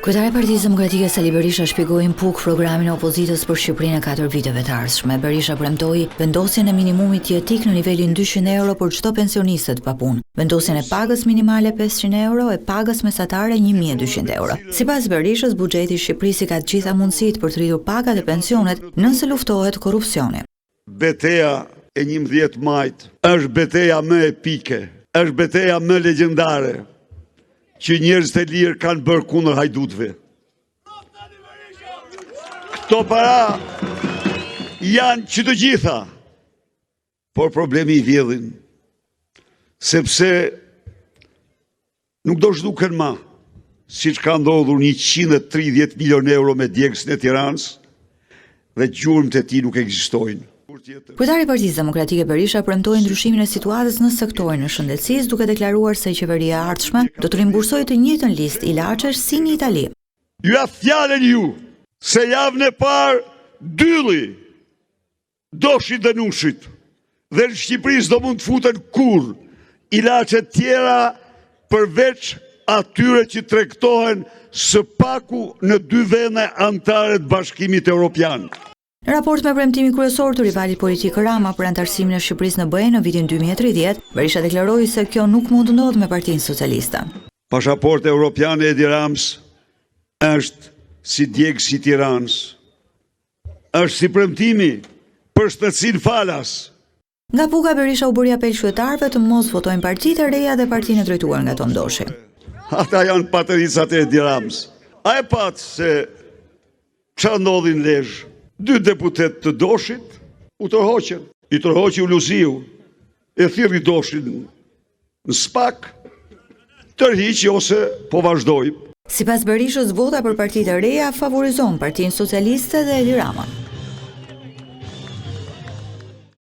Kryetari i Partisë Demokratike Sali Berisha shpjegoi në PUK programin e opozitës për Shqipërinë e 4 viteve të ardhshme. Berisha premtoi vendosjen e minimumit jetik në nivelin 200 euro për çdo pensioniste pa punë, vendosjen e pagës minimale 500 euro e pagës mesatare 1200 euro. Sipas Berishës, buxheti i Shqipërisë ka të gjitha mundësitë për të rritur pagat e pensionet nëse luftohet korrupsioni. Beteja e 11 majit është beteja më epike, është beteja më legjendare që njerëzit e lirë kanë bërë kundër hajdutëve. Këto para janë që të gjitha, por problemi i vjedhin, sepse nuk do zhduken ma, si që ka ndodhur 130 milion euro me djegësin e Tiranës, dhe gjurmët e tij nuk ekzistojnë. Kryetari i Partisë Demokratike Berisha premtoi ndryshimin e situatës në sektorin e shëndetësisë, duke deklaruar se qeveria e ardhshme do të rimbursojë të njëjtën listë ilaçesh si në Itali. Ju ja fjalën ju se javën e parë dylli doshit dhe nushit dhe në Shqipëri s'do mund të futen kur ilaçe tjera përveç atyre që tregtohen së paku në 2 vende anëtare të Bashkimit Evropian. Në raport me premtimin kryesor të rivalit politik Rama për antarësimin e Shqipërisë në BE në vitin 2030, Berisha deklaroi se kjo nuk mund të ndodhë me Partinë Socialiste. Pasaporti evropian e Edi Ramës është si djegësi i Tiranës, është si premtimi për shtetësinë falas. Nga PUK-a Berisha u bëri apel qytetarëve të mos votojnë partitë e reja dhe partinë e drejtuar nga Ton Doshi. Ata janë patericat e Edi Ramës. A e patë se ç'a ndodhi në Lezhë? 2 deputet të Doshit u tërhoqën. I tërhoqi Uluziu, e thirri Doshin në SPAK, tërhiqi ose po vazhdoi. Sipas Berishës, vota për partitë e reja favorizon Partinë Socialiste dhe Edi Ramën.